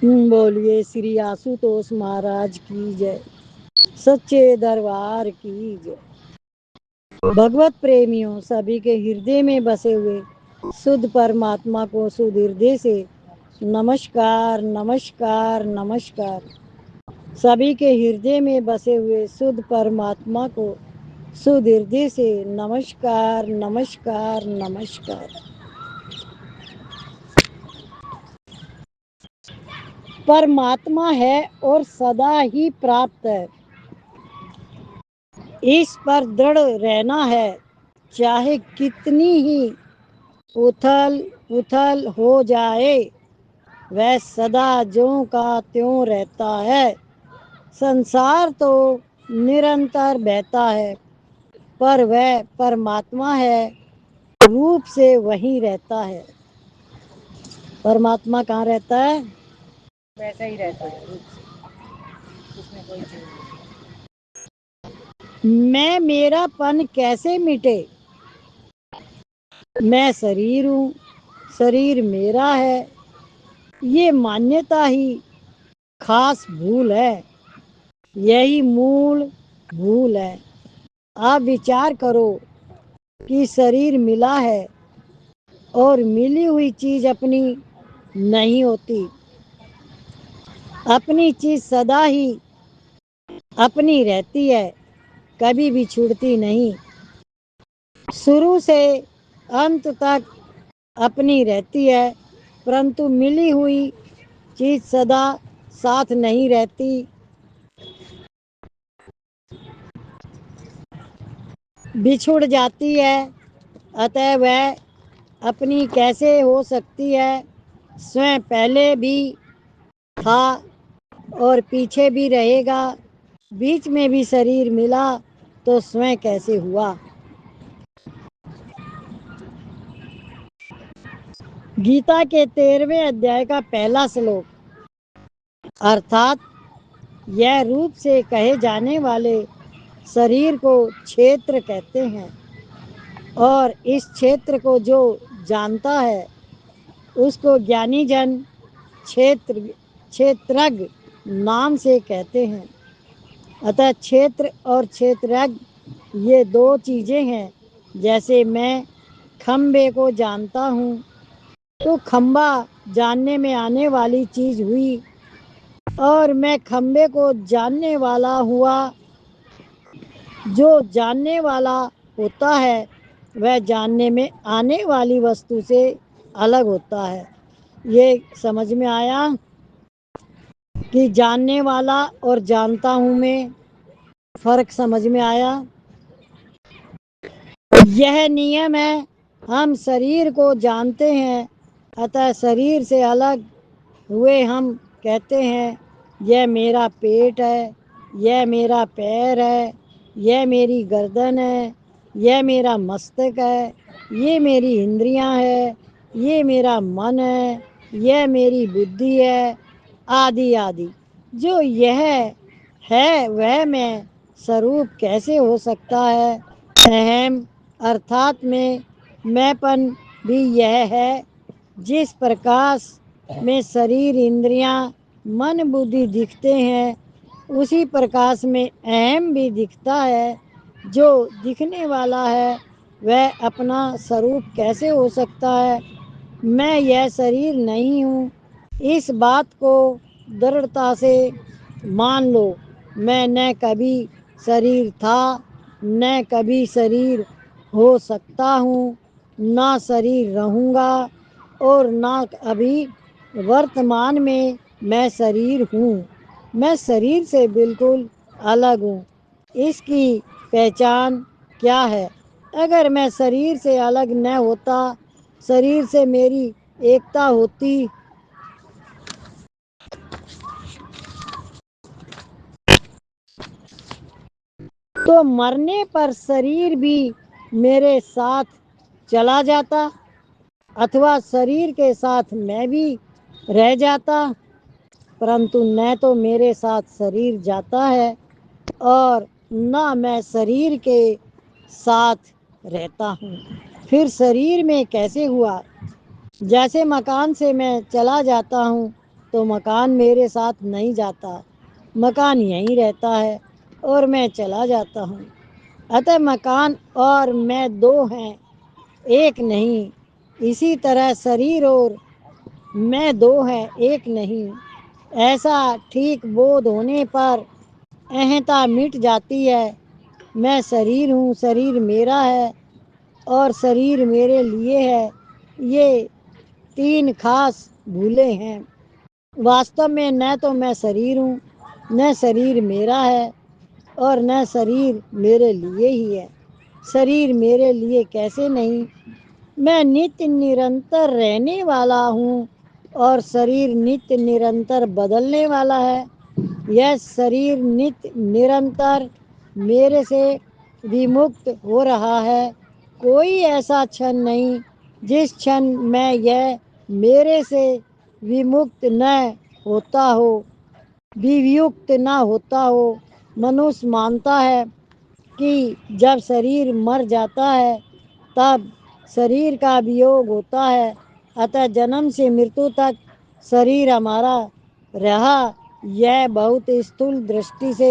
बोलिए श्री आशुतोष महाराज की जय, सच्चे दरबार की जय। भगवत प्रेमियों, सभी के हृदय में बसे हुए शुद्ध परमात्मा को शुद्ध हृदय से नमस्कार नमस्कार नमस्कार। सभी के हृदय में बसे हुए शुद्ध परमात्मा को शुद्ध हृदय से नमस्कार नमस्कार नमस्कार। परमात्मा है और सदा ही प्राप्त है, इस पर दृढ़ रहना है। चाहे कितनी ही उथल पुथल हो जाए, वह सदा ज्यों का त्यों रहता है। संसार तो निरंतर बहता है, पर वह परमात्मा है, रूप से वहीं रहता है। परमात्मा कहाँ रहता है? वैसा ही रहता है रूप से, उसमें कोई चेंज नहीं। मैं मेरापन कैसे मिटे? मैं शरीर हूँ, शरीर मेरा है, ये मान्यता ही खास भूल है। यही मूल भूल है। आप विचार करो कि शरीर मिला है और मिली हुई चीज अपनी नहीं होती। अपनी चीज सदा ही अपनी रहती है, कभी भी छूटती नहीं। शुरू से अंत तक अपनी रहती है, परंतु मिली हुई चीज सदा साथ नहीं रहती। बिछुड़ जाती है, अतः वह अपनी कैसे हो सकती है? स्वयं पहले भी था और पीछे भी रहेगा। बीच में भी शरीर मिला तो स्वयं कैसे हुआ? गीता के 13वें अध्याय का पहला श्लोक, अर्थात यह रूप से कहे जाने वाले शरीर को क्षेत्र कहते हैं, और इस क्षेत्र को जो जानता है उसको ज्ञानी जन क्षेत्रज्ञ नाम से कहते हैं। अतः क्षेत्र और क्षेत्रज्ञ ये दो चीजें हैं। जैसे मैं खम्बे को जानता हूँ तो खम्बा जानने में आने वाली चीज हुई, और मैं खम्बे को जानने वाला हुआ। जो जानने वाला होता है वह जानने में आने वाली वस्तु से अलग होता है। ये समझ में आया कि जानने वाला और जानता हूँ में फर्क समझ में आया? यह नियम है। हम शरीर को जानते हैं, अतः शरीर से अलग हुए हम कहते हैं यह मेरा पेट है, यह मेरा पैर है, यह मेरी गर्दन है, यह मेरा मस्तक है, ये मेरी इंद्रियां है, ये मेरा मन है, यह मेरी बुद्धि है, आदि आदि। जो यह है वह मैं स्वरूप कैसे हो सकता है? अहम अर्थात मैंपन भी यह है। जिस प्रकाश में शरीर इंद्रियां मन बुद्धि दिखते हैं, उसी प्रकाश में अहम भी दिखता है। जो दिखने वाला है वह अपना स्वरूप कैसे हो सकता है? मैं यह शरीर नहीं हूँ, इस बात को दृढ़ता से मान लो। मैं न कभी शरीर था, न कभी शरीर हो सकता हूँ, ना शरीर रहूँगा, और ना अभी वर्तमान में मैं शरीर हूँ। मैं शरीर से बिल्कुल अलग हूँ। इसकी पहचान क्या है? अगर मैं शरीर से अलग न होता, शरीर से मेरी एकता होती, तो मरने पर शरीर भी मेरे साथ चला जाता, अथवा शरीर के साथ मैं भी रह जाता। परंतु न तो मेरे साथ शरीर जाता है और न मैं शरीर के साथ रहता हूँ। फिर शरीर में कैसे हुआ? जैसे मकान से मैं चला जाता हूँ تو مکان میرے ساتھ نہیں جاتا، مکان یہیں رہتا ہے اور میں چلا جاتا ہوں۔ اتہ مکان اور میں دو ہیں، ایک نہیں۔ اسی طرح شریر اور میں دو ہیں، ایک نہیں۔ ایسا ٹھیک بودھ ہونے پر اہنتا مٹ جاتی ہے۔ میں شریر ہوں، شریر میرا ہے اور شریر میرے لیے ہے، یہ تین خاص بھولیں ہیں۔ واستو میں نہ تو میں شریر ہوں، نہ شریر میرا ہے اور نہ شریر میرے لیے ہی ہے۔ شریر میرے لیے کیسے نہیں؟ میں نت نرنتر رہنے والا ہوں اور شریر نت نرنتر بدلنے والا ہے۔ یہ شریر نت نرنتر میرے سے ومکت ہو رہا ہے۔ کوئی ایسا چھن نہیں جس چھن میں یہ میرے سے ومکت نہ ہوتا ہو، ویوکت نہ ہوتا ہو۔ منوس مانتا ہے کہ جب شریر مر جاتا ہے تب شریر کا ویوگ ہوتا ہے، اتہ جنم سے مرتیو تک شریر ہمارا رہا۔ یہ بہت استھول درشٹی سے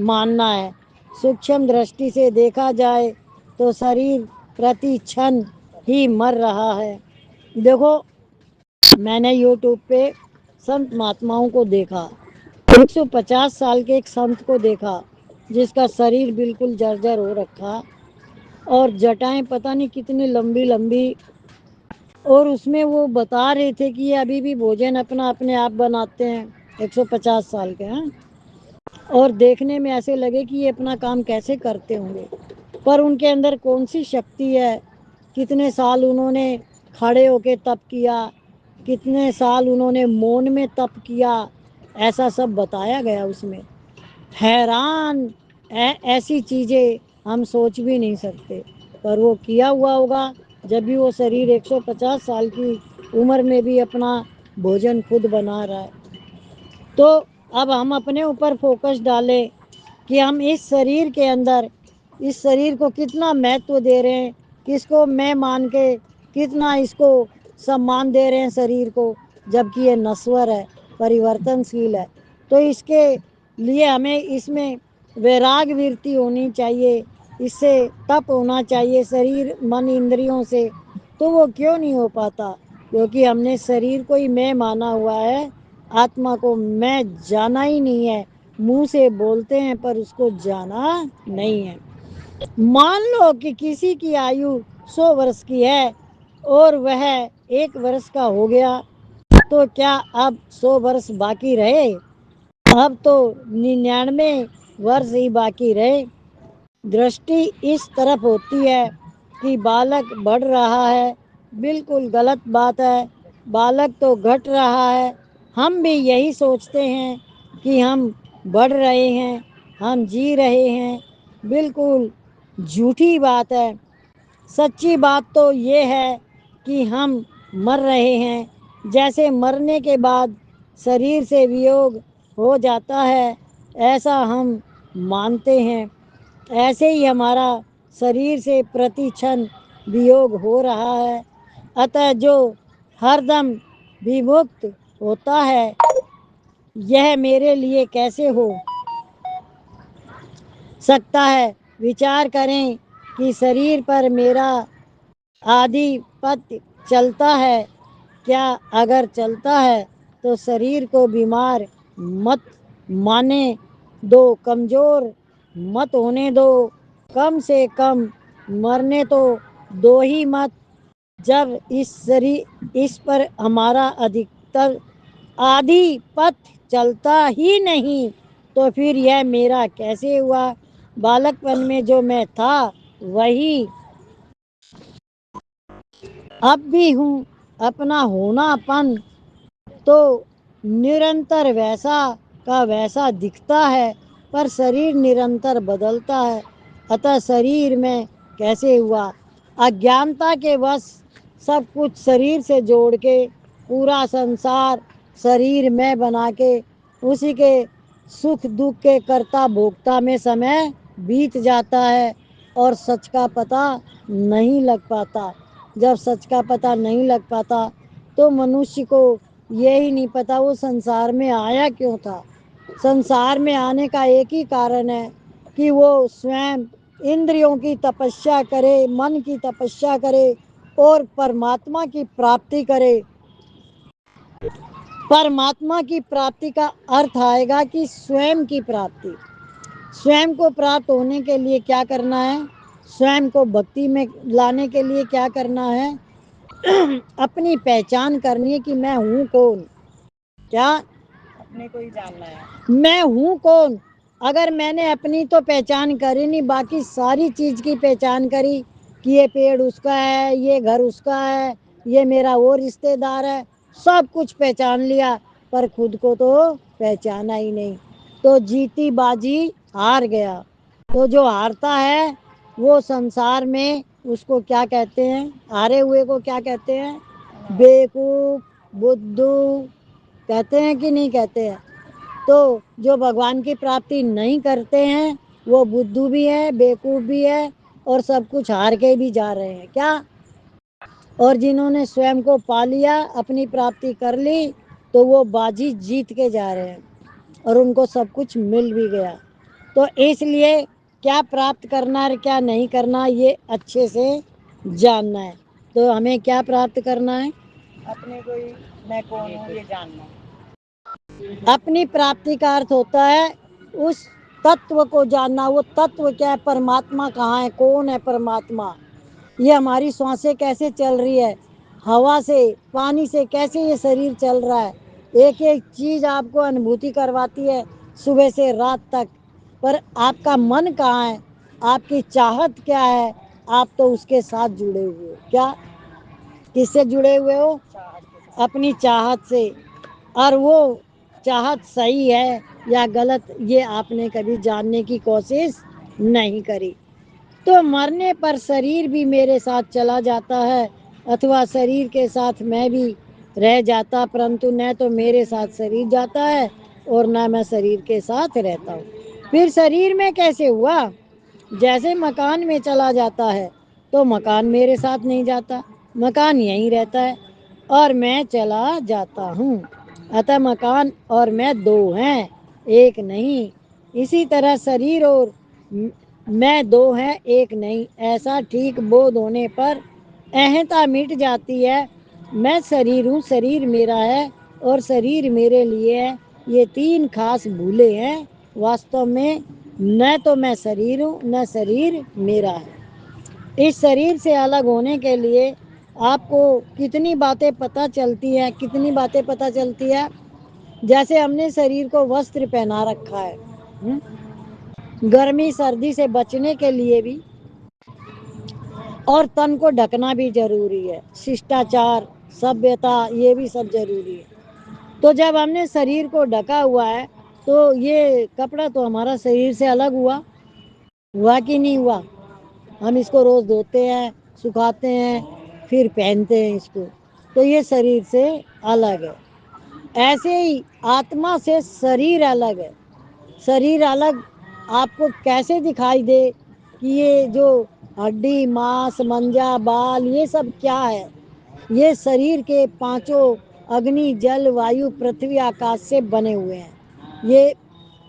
ماننا ہے۔ سوکشم درشٹی سے دیکھا جائے تو شریر پرتی چھن ہی مر رہا ہے۔ دیکھو، میں نے یوٹیوب پہ سنت مہاتماؤں کو دیکھا، 150 سال کے ایک سنت کو دیکھا جس کا شریر بالکل جرجر ہو رکھا اور جٹائیں پتہ نہیں کتنی لمبی لمبی، اور اس میں وہ بتا رہے تھے کہ یہ ابھی بھی بھوجن اپنا اپنے آپ بناتے ہیں، 150 سال کے ہیں، اور دیکھنے میں ایسے لگے کہ یہ اپنا کام کیسے کرتے ہوں گے، پر ان کے اندر کون سی شکتی ہے؟ کتنے سال انہوں نے کھڑے ہو کے تپ کیا، کتنے سال انہوں نے مون میں تپ کیا، ایسا سب بتایا گیا اس میں۔ حیران، ایسی چیزیں ہم سوچ بھی نہیں سکتے، پر وہ کیا ہوا ہوگا جب بھی وہ شریر 150 سال کی عمر میں بھی اپنا بھوجن خود بنا رہا ہے۔ تو اب ہم اپنے اوپر فوکس ڈالیں کہ ہم اس شریر کے اندر اس شریر کو کتنا مہتو دے رہے ہیں، کس کو میں مان کے کتنا اس کو سمان دے رہے ہیں شریر کو، جبکہ یہ نسور ہے، پریورتنشیل ہے۔ تو اس کے لیے ہمیں اس میں ویراگ ویرتی ہونی چاہیے، اس سے تپ ہونا چاہیے شریر من اندریوں سے۔ تو وہ کیوں نہیں ہو پاتا؟ کیونکہ ہم نے شریر کو ہی میں مانا ہوا ہے، آتما کو میں جانا ہی نہیں ہے۔ منہ سے بولتے ہیں پر اس کو جانا نہیں ہے۔ مان لو کہ کسی کی آیو 100 برس کی ہے اور وہ 1 برس کا ہو گیا، تو کیا اب 100 برس باقی رہے؟ اب تو 99 برس ہی باقی رہے۔ درشٹی اس طرف ہوتی ہے کہ بالک بڑھ رہا ہے، بالکل غلط بات ہے، بالک تو گھٹ رہا ہے۔ ہم بھی یہی سوچتے ہیں کہ ہم بڑھ رہے ہیں، ہم جی رہے ہیں، بالکل جھوٹی بات ہے۔ سچی بات تو یہ ہے کہ ہم مر رہے ہیں۔ جیسے مرنے کے بعد شریر سے ویوگ ہو جاتا ہے، ایسا ہم مانتے ہیں، ایسے ہی ہمارا شریر سے پرتی چھن ویوگ ہو رہا ہے۔ اتہ جو ہر دم ومکت ہوتا ہے، یہ میرے لیے کیسے ہو سکتا ہے؟ وچار کریں کہ شریر پر میرا آدھیپتیہ چلتا ہے کیا؟ اگر چلتا ہے تو شریر کو بیمار مت مانے دو، کمزور مت ہونے دو، کم سے کم مرنے تو دو ہی مت۔ جب اس پر ہمارا ادھکتر آدھیپتیہ چلتا ہی نہیں تو پھر یہ میرا کیسے ہوا؟ بالک پن میں جو میں تھا وہی اب بھی ہوں۔ اپنا ہونا پن تو نرنتر ویسا کا ویسا دکھتا ہے، پر شریر نرنتر بدلتا ہے۔ اتہ شریر میں کیسے ہوا؟ اجانتا کے وش سب کچھ شریر سے جوڑ کے پورا سنسار شریر میں بنا کے اسی کے سکھ دکھ کے کرتا بھوگتا میں سمے بیت جاتا ہے اور سچ کا پتہ نہیں لگ پاتا۔ جب سچ کا پتہ نہیں لگ پاتا تو منوشیہ کو यही नहीं पता वो संसार में आया क्यों था। संसार में आने का एक ही कारण है कि वो स्वयं इंद्रियों की तपस्या करे, मन की तपस्या करे और परमात्मा की प्राप्ति करे। परमात्मा की प्राप्ति का अर्थ आएगा कि स्वयं की प्राप्ति। स्वयं को प्राप्त होने के लिए क्या करना है? स्वयं को भक्ति में लाने के लिए क्या करना है? अपनी पहचान करनी है कि मैं हूँ कौन। क्या? अपने को ही जानना है। मैं हूँ कौन। अगर मैंने अपनी तो पहचान करी नहीं, बाकी सारी चीज की पहचान करी कि ये पेड़ उसका है, ये घर उसका है, ये मेरा वो रिश्तेदार है, सब कुछ पहचान लिया, पर खुद को तो पहचाना ही नहीं, तो जीती बाजी हार गया। तो जो हारता है वो संसार में उसको क्या कहते हैं? हारे हुए को क्या कहते हैं? बेवकूफ, बुद्धू कहते हैं कि नहीं कहते हैं? तो जो भगवान की प्राप्ति नहीं करते हैं वो बुद्धू भी है, बेवकूफ भी है, और सब कुछ हार के भी जा रहे हैं। क्या? और जिन्होंने स्वयं को पा लिया, अपनी प्राप्ति कर ली, तो वो बाजी जीत के जा रहे हैं और उनको सब कुछ मिल भी गया। तो इसलिए क्या प्राप्त करना है, क्या नहीं करना, ये अच्छे से जानना है। तो हमें क्या प्राप्त करना है? अपने को ही मैं कौन हूँ ये जानना है। अपनी प्राप्ति का अर्थ होता है उस तत्व को जानना। वो तत्व क्या है? परमात्मा कहाँ है? कौन है परमात्मा? ये हमारी सांसें कैसे चल रही है, हवा से, पानी से कैसे ये शरीर चल रहा है, एक एक चीज आपको अनुभूति करवाती है सुबह से रात तक। पर आपका मन कहाँ है? आपकी चाहत क्या है? आप तो उसके साथ जुड़े हुए हो। क्या? किससे जुड़े हुए हो? अपनी चाहत से। और वो चाहत सही है या गलत, ये आपने कभी जानने की कोशिश नहीं करी। तो मरने पर शरीर भी मेरे साथ चला जाता है, अथवा शरीर के साथ मैं भी रह जाता, परंतु न तो मेरे साथ शरीर जाता है और न मैं शरीर के साथ रहता हूँ। फिर शरीर में कैसे हुआ? जैसे मकान में चला जाता है तो मकान मेरे साथ नहीं जाता, मकान यहीं रहता है और मैं चला जाता हूँ। अतः मकान और मैं दो हैं, एक नहीं। इसी तरह शरीर और मैं दो हैं, एक नहीं। ऐसा ठीक बोध होने पर अहंता मिट जाती है। मैं शरीर हूँ, शरीर मेरा है और शरीर मेरे लिए है, ये तीन खास भूले हैं। वास्तव में न तो मैं शरीर हूँ, न शरीर मेरा है। इस शरीर से अलग होने के लिए आपको कितनी बातें पता चलती है, कितनी बातें पता चलती है। जैसे हमने शरीर को वस्त्र पहना रखा है, गर्मी सर्दी से बचने के लिए भी, और तन को ढकना भी जरूरी है। शिष्टाचार, सभ्यता, ये भी सब जरूरी है। तो जब हमने शरीर को ढका हुआ है तो ये कपड़ा तो हमारा शरीर से अलग हुआ कि नहीं हुआ? हम इसको रोज धोते हैं, सुखाते हैं, फिर पहनते हैं इसको, तो ये शरीर से अलग है। ऐसे ही आत्मा से शरीर अलग है। शरीर अलग आपको कैसे दिखाई दे कि ये जो हड्डी, मांस, मंजा, बाल, ये सब क्या है? ये शरीर के पांचों अग्नि, जल, वायु, पृथ्वी, आकाश से बने हुए हैं। ये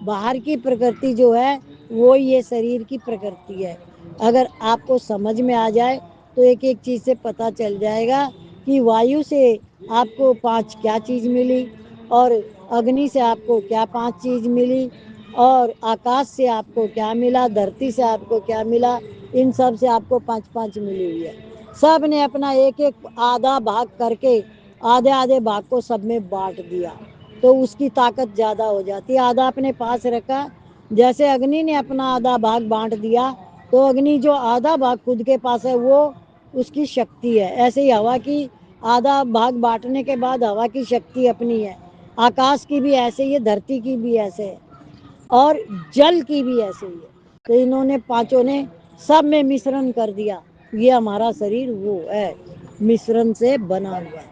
बाहर की प्रकृति जो है वो ये शरीर की प्रकृति है। अगर आपको समझ में आ जाए तो एक एक चीज से पता चल जाएगा कि वायु से आपको पांच क्या चीज मिली, और अग्नि से आपको क्या पांच चीज मिली, और आकाश से आपको क्या मिला, धरती से आपको क्या मिला। इन सब से आपको पांच पांच मिली हुई है। सब ने अपना एक एक आधा भाग करके आधे आधे भाग को सब में बांट दिया, तो उसकी ताकत ज्यादा हो जाती है। आधा अपने पास रखा, जैसे अग्नि ने अपना आधा भाग बांट दिया, तो अग्नि जो आधा भाग खुद के पास है वो उसकी शक्ति है। ऐसे ही हवा की आधा भाग बांटने के बाद हवा की शक्ति अपनी है, आकाश की भी ऐसे ही है, धरती की भी ऐसे है, और जल की भी ऐसे ही है। तो इन्होंने पांचों ने सब में मिश्रण कर दिया। ये हमारा शरीर वो है, मिश्रण से बना हुआ है।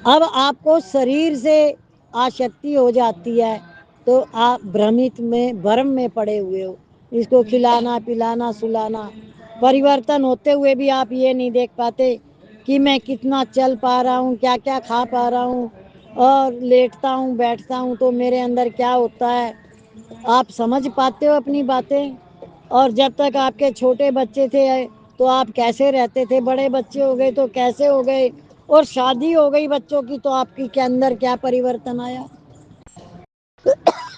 अब आपको शरीर से आसक्ति हो जाती है तो आप भ्रमित में, भ्रम में पड़े हुए हो। इसको खिलाना, पिलाना, सुलाना, परिवर्तन होते हुए भी आप ये नहीं देख पाते کہ میں کتنا چل پا رہا ہوں, کیا کیا کھا پا رہا ہوں, اور لیٹتا ہوں بیٹھتا ہوں تو میرے اندر کیا ہوتا ہے. آپ سمجھ پاتے ہو اپنی باتیں؟ اور جب تک آپ کے چھوٹے بچے تھے تو آپ کیسے رہتے تھے, بڑے بچے ہو گئے تو کیسے ہو گئے, اور شادی ہو گئی بچوں کی تو آپ کے اندر کیا پریورتن آیا.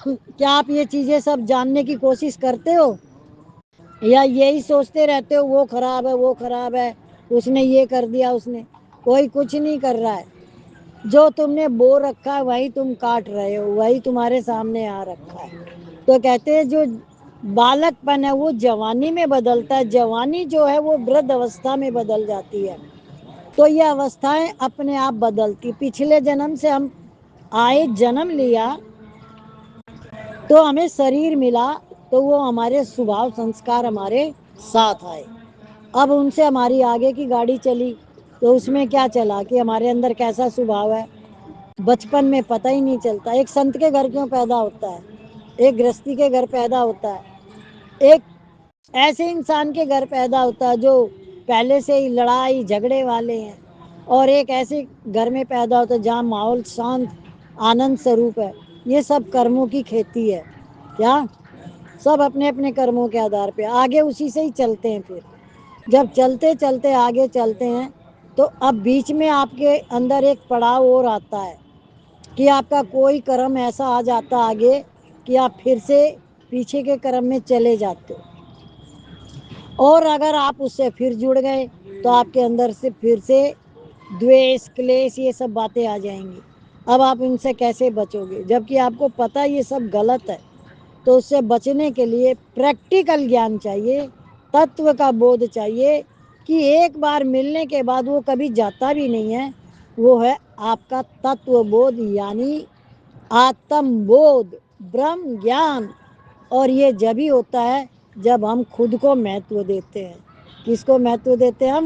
کیا آپ یہ چیزیں سب جاننے کی کوشش کرتے ہو, یا یہی سوچتے رہتے ہو وہ خراب ہے وہ خراب ہے, اس نے یہ کر دیا, اس نے. کوئی کچھ نہیں کر رہا ہے. جو تم نے بو رکھا ہے وہی تم کاٹ رہے ہو, وہی تمہارے سامنے آ رکھا ہے. تو کہتے ہیں جو بالک پن ہے وہ جوانی میں بدلتا ہے, جوانی جو ہے وہ ورد اوستھا میں بدل جاتی ہے. تو یہ اوستھائیں اپنے آپ بدلتی. پچھلے جنم سے ہم آئے, جنم لیا تو ہمیں شریر ملا, تو وہ ہمارے سوبھاؤ سنسکار ہمارے ساتھ آئے. اب ان سے ہماری آگے کی گاڑی چلی تو اس میں کیا چلا کہ ہمارے اندر کیسا سوبھاؤ ہے بچپن میں پتہ ہی نہیں چلتا. ایک سنت کے گھر کیوں پیدا ہوتا ہے, ایک گرہستی کے گھر پیدا ہوتا ہے, ایک ایسے انسان کے گھر پیدا ہوتا ہے جو پہلے سے ہی لڑائی جھگڑے والے ہیں, اور ایک ایسے گھر میں پیدا ہوتا ہے جہاں ماحول شانت آنند سوروپ ہے. یہ سب کرموں کی کھیتی ہے. کیا سب اپنے اپنے کرموں کے آدھار پہ آگے اسی سے ہی چلتے ہیں. پھر جب چلتے چلتے آگے چلتے ہیں تو اب بیچ میں آپ کے اندر ایک پڑاؤ اور آتا ہے کہ آپ کا کوئی کرم ایسا آ جاتا آگے کہ آپ پھر سے پیچھے کے کرم میں چلے جاتے ہو. اور اگر آپ اس سے پھر جڑ گئے تو آپ کے اندر سے پھر سے دویش کلیش یہ سب باتیں آ جائیں گی. اب آپ ان سے کیسے بچو گے جبکہ آپ کو پتہ یہ سب غلط ہے. تو اس سے بچنے کے لیے پریکٹیکل گیان چاہیے, تتو کا بودھ چاہیے, کہ ایک بار ملنے کے بعد وہ کبھی جاتا بھی نہیں ہے. وہ ہے آپ کا تتو بودھ یعنی آتم بودھ, برہم گیان. اور یہ جبھی ہوتا ہے جب ہم خود کو مہتو دیتے ہیں. کس کو مہتو دیتے ہیں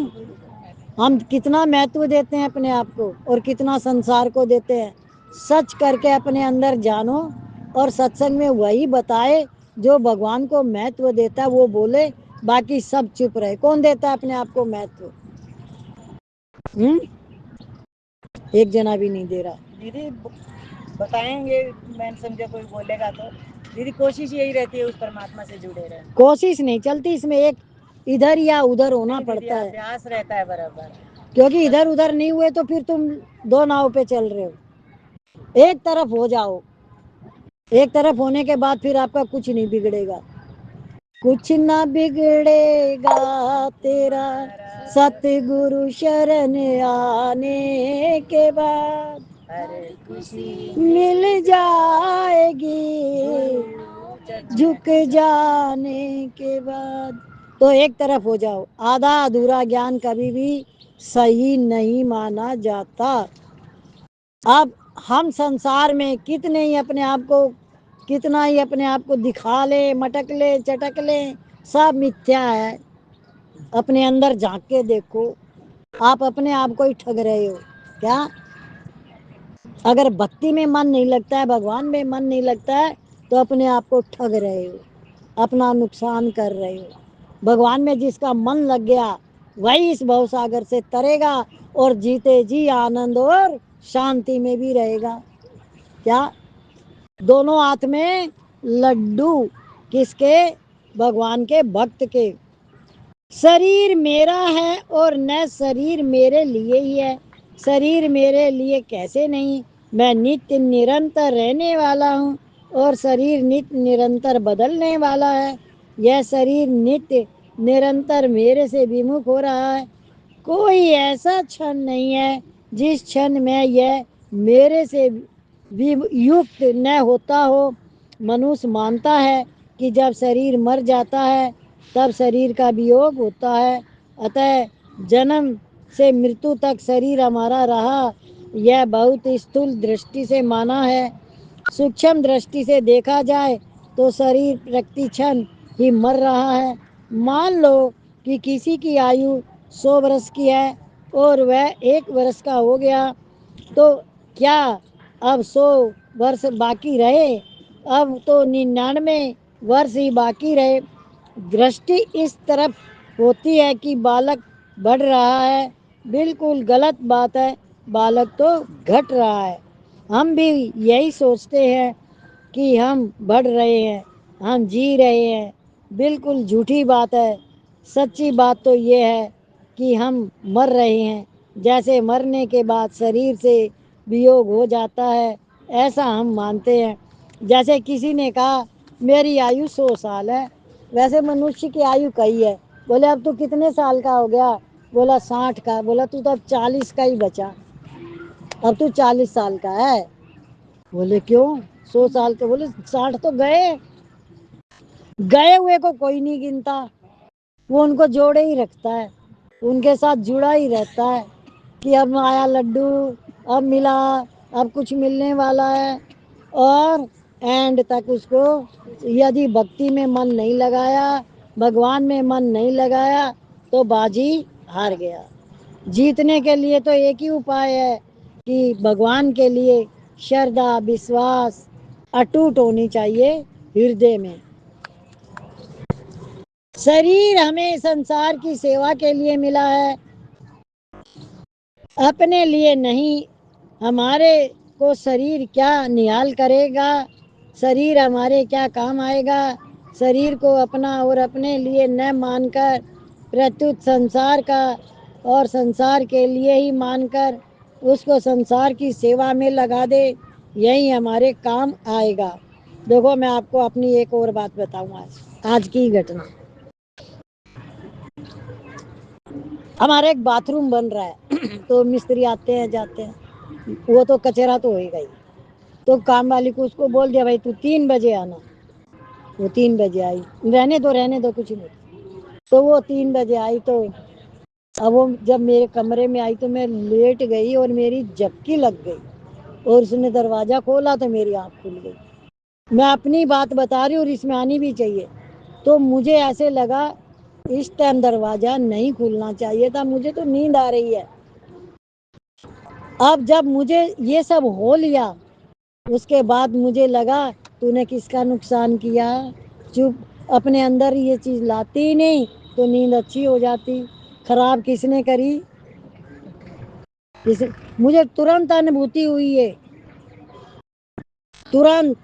ہم کتنا مہتو دیتے ہیں اپنے آپ کو, اور کتنا سنسار کو دیتے ہیں. سچ کر کے اپنے اندر جانو, اور ستسنگ میں وہی بتائے جو بھگوان کو مہتو دیتا ہے وہ بولے, باقی سب چپ رہے. کون دیتا ہے اپنے آپ کو مہتو؟ ایک جنا بھی نہیں دے رہا. دیدی بتائیں گے, میں نے سمجھا کوئی بولے گا تو. دیدی کوشش یہی رہتی ہے اس پرماتما سے جڑے رہے. کوشش نہیں چلتی اس میں, ایک ادھر یا ادھر ہونا پڑتا ہے. ابیاس رہتا ہے برابر. کیونکہ ادھر ادھر نہیں ہوئے تو پھر تم دو ناؤ پہ چل رہے ہو. ایک طرف ہو جاؤ, ایک طرف ہونے کے بعد پھر آپ کا کچھ نہیں بگڑے گا. کچھ نہ بگڑے گا تیرا ست گرو شرن آنے کے بعد, ہر خوشی مل جائے گی جھک جانے کے بعد. تو ایک طرف ہو جاؤ. آدھا ادھورا گیان کبھی بھی صحیح نہیں مانا جاتا. اب ہم سنسار میں کتنے ہی اپنے آپ کو کتنا ہی اپنے آپ کو دکھا لے, مٹک لے, چٹک لے, سب متھیا ہے. اپنے اندر جھانک کے دیکھو, آپ اپنے آپ کو ہی ٹھگ رہے ہو. کیا اگر بھکتی میں من نہیں لگتا ہے, بھگوان میں من نہیں لگتا ہے, تو اپنے آپ کو ٹھگ رہے ہو, اپنا نقصان کر رہے ہو. بھگوان میں جس کا من لگ گیا وہی اس بھو ساگر سے ترے گا, اور جیتے جی آنند اور شانتی میں بھی رہے گا. کیا دونوں ہاتھ میں لڈو, کس کے؟ بھگوان کے بھکت کے. شریر میرا ہے اور نہ شریر میرے لیے ہی ہے. شریر میرے لیے کیسے نہیں, میں نتیہ نرنتر رہنے والا ہوں, اور شریر نتیہ نرنتر بدلنے والا ہے. یہ شریر نتیہ نرنتر میرے سے ومکھ ہو رہا ہے. کوئی ایسا چھن نہیں ہے جس چھن میں یہ میرے سے یکت نہ ہوتا ہو. منوش مانتا ہے کہ جب شریر مر جاتا ہے تب شریر کا ویوگ ہوتا ہے, اتः جنم سے مرتیو تک شریر ہمارا رہا. یہ بہت استھول درشٹی سے مانا ہے. سوکشم درشٹی سے دیکھا جائے تو شریر پرتی چھن ہی مر رہا ہے. مان لو کہ کسی کی آیو 100 برس کی ہے اور وہ 1 برس کا ہو گیا, تو کیا اب 100 برس باقی رہے؟ اب تو 99 برس ہی باقی رہے. درشٹی اس طرف ہوتی ہے کہ بالک بڑھ رہا ہے, बिल्कुल गलत बात है। बालक तो घट रहा है। हम भी यही सोचते हैं कि हम बढ़ रहे हैं, हम जी रहे हैं। बिल्कुल झूठी बात है। सच्ची बात तो ये है कि हम मर रहे हैं। जैसे मरने के बाद शरीर से वियोग हो जाता है, ऐसा हम मानते हैं। जैसे किसी ने कहा मेरी आयु 100 साल है, वैसे मनुष्य की आयु कई है। बोले अब तू कितने साल का हो गया? बोला 60 का। बोला तू तो अब 40 का ही बचा, अब तू 40 साल का है। बोले क्यों? 100 साल के। बोले 60 तो गए, गए हुए को कोई नहीं गिनता। वो उनको जोड़े ही रखता है, उनके साथ जुड़ा ही रहता है कि अब आया लड्डू, अब मिला, अब कुछ मिलने वाला है। और एंड तक उसको यदि भक्ति में मन नहीं लगाया, भगवान में मन नहीं लगाया, तो बाजी हार गया। जीतने के लिए तो एक ही उपाय है कि भगवान के लिए श्रद्धा विश्वास अटूट होनी चाहिए हृदय में। शरीर हमें संसार की सेवा के लिए मिला है, अपने लिए नहीं। हमारे को शरीर क्या निहाल करेगा, शरीर हमारे क्या काम आएगा। शरीर को अपना और अपने लिए न मानकर प्रत्युत संसार का और संसार के लिए ही मानकर उसको संसार की सेवा में लगा दे, यही हमारे काम आएगा। देखो मैं आपको अपनी एक और बात बताऊंगा, आज की घटना। हमारे एक बाथरूम बन रहा है तो मिस्त्री आते हैं जाते हैं, वो तो कचरा तो होएगा ही। तो काम वाली को उसको बोल दिया भाई तू 3 बजे आना। वो 3 बजे आई, रहने दो कुछ नहीं। तो वो 3 बजे आई, तो अब वो जब मेरे कमरे में आई तो मैं लेट गई और मेरी झपकी लग गई और उसने दरवाजा खोला तो मेरी आँख खुल गई। मैं अपनी बात बता रही हूँ और इसमें आनी भी चाहिए। तो मुझे ऐसे लगा इस टाइम दरवाजा नहीं खुलना चाहिए था, मुझे तो नींद आ रही है। अब जब मुझे ये सब हो लिया, उसके बाद मुझे लगा तूने किसका नुकसान किया। चुप, अपने अंदर ये चीज लाती ही नहीं तो नींद अच्छी हो जाती। खराब किसने करी? मुझे तुरंत अनुभूति हुई है, तुरंत।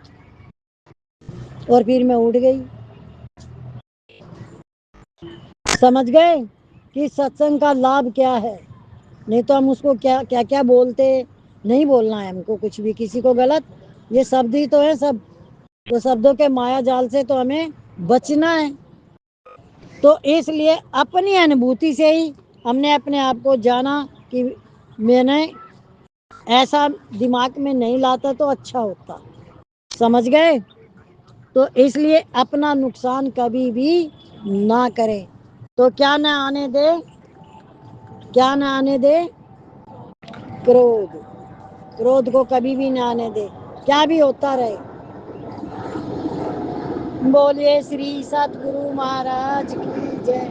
और फिर मैं उठ गई। समझ गए कि सत्संग का लाभ क्या है। नहीं तो हम उसको क्या क्या क्या बोलते। नहीं बोलना है हमको कुछ भी किसी को गलत। ये शब्द ही तो है सब, तो शब्दों के माया जाल से तो हमें बचना है। तो इसलिए अपनी अनुभूति से ही हमने अपने आप को जाना कि मैंने ऐसा दिमाग में नहीं लाता तो अच्छा होता। समझ गए? तो इसलिए अपना नुकसान कभी भी ना करें। तो क्या ना आने दे, क्या ना आने दे? क्रोध। क्रोध को कभी भी ना आने दे, क्या भी होता रहे। बोलिए श्री सतगुरु महाराज की जय,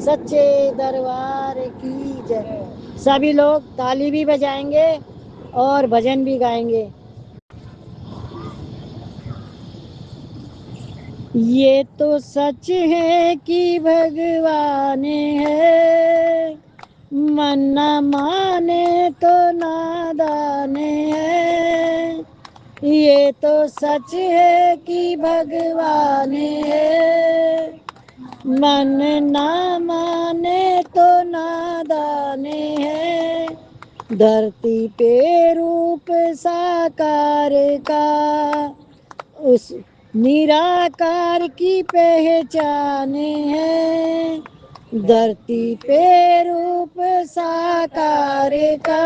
सच्चे दरबार की जय। सभी लोग ताली भी बजाएंगे और भजन भी गाएंगे। ये तो सच है कि भगवान है, मन न माने तो नादान है। ये तो सच है कि भगवान है, मन ना माने तो नादान है। धरती पे रूप साकार का उस निराकार की पहचान है। धरती पे रूप साकार का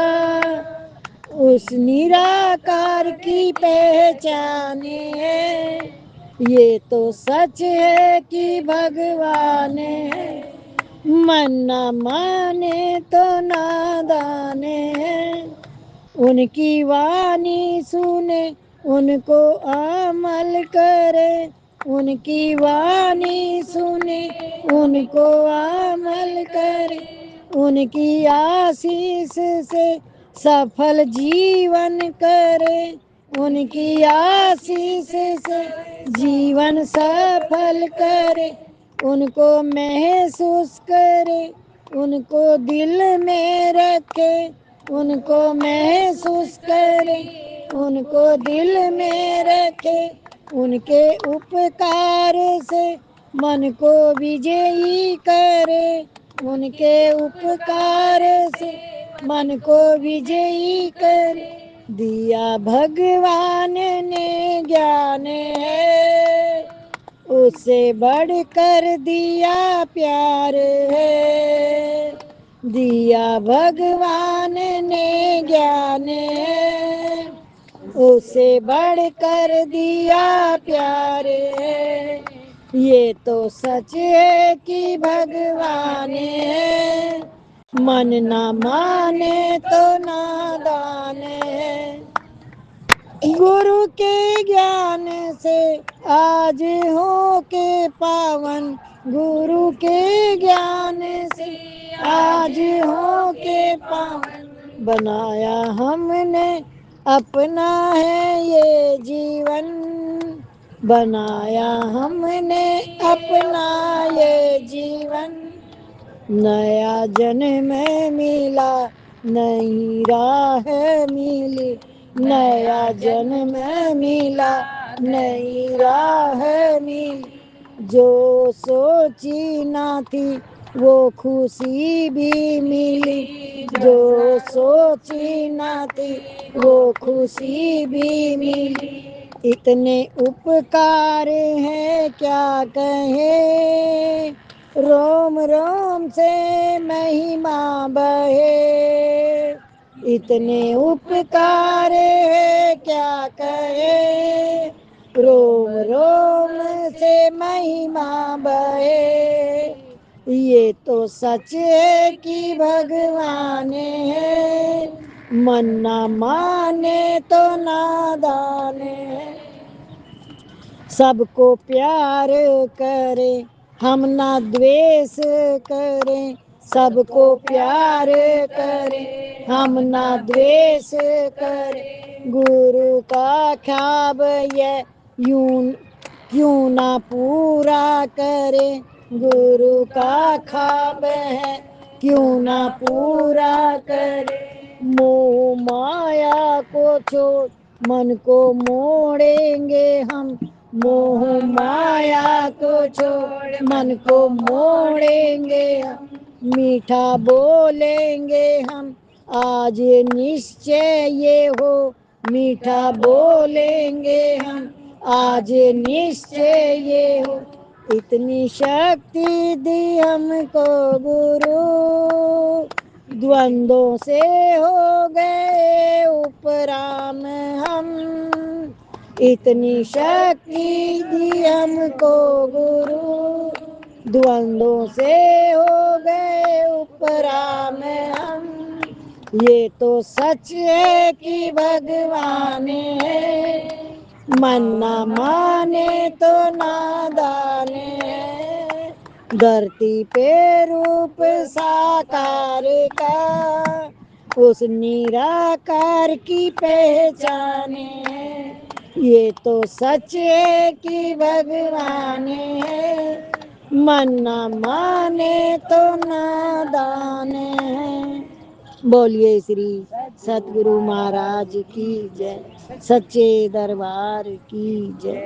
उस निराकार की पहचान है। ये तो सच है कि भगवान है, मन न माने तो नादान है। उनकी वाणी सुने उनको अमल करे, उनकी वाणी सुने उनको अमल करे। उनकी आशीष से सफल जीवन करे, उनकी आशीष से जीवन सफल करे। उनको महसूस करे, ان کو دل میں رکھے، ان کو محسوس کرے، ان کو دل میں رکھے، ان کے اپکار سے من کو وجئی کرے، ان کے اپکار سے من کو وجئی کرے۔ دیا بھگوان نے گیان ہے، اس سے بڑھ کر دیا پیار ہے۔ دیا بھگوان نے گیان ہے، اس سے بڑھ کر دیا پیار ہے۔ یہ تو سچ ہے کہ بھگوان ہے، من نہ مانے تو نادان ہے۔ گرو کے گیان سے آج ہو کے پاون، گرو کے گیان سے آج ہو کے پاون، بنایا ہم نے اپنا ہے یہ جیون، بنایا ہم نے اپنا یہ جیون۔ نیا جنم ملا، نئی راہ ملی، نیا جنم ملا، نئی راہ ملی، جو سوچی نہ تھی وہ خوشی بھی ملی، جو سوچی نہ تھی وہ خوشی بھی ملی۔ اتنے اپکار ہیں کیا کہیں، روم روم سے مہیما بہے، اتنے اپکار ہیں کیا کہیں، روم روم سے مہیما بہے۔ یہ تو سچ ہے کہ بھگوان ہے، من نہ مانے تو نادان ہے۔ سب کو پیار کرے، ہم نہ دویش کریں، سب کو پیار کرے، ہم نہ دویش کریں، گرو کا خواب یہ یوں کیوں نہ پورا کرے، گرو کا خواب ہے کیوں نہ پورا کرے۔ موہ مایا کو چھوڑ من کو موڑیں گے ہم، موہ مایا کو چھوڑ من کو موڑیں گے ہم، میٹھا بولیں گے ہم آج نشچے یہ ہو، میٹھا بولیں گے ہم آج نشچے یہ ہو۔ اتنی شکتی دی ہم کو گرو، دوندوں سے ہو گئے اپرام ہم، اتنی شکتی دی ہم کو گرو، دوندوں سے ہو گئے اپرام ہم۔ یہ تو سچ ہے کہ بھگوان ہے، من نہ مانے تو نادان ہے۔ دھرتی پہ روپ ساکار کا، اس نراکار کی پہچان ہے۔ یہ تو سچ ہے کہ بھگوان ہے، من نہ مانے تو نادان ہے۔ بولیے شری ستگرو مہاراج کی جے، سچے دربار کی جے۔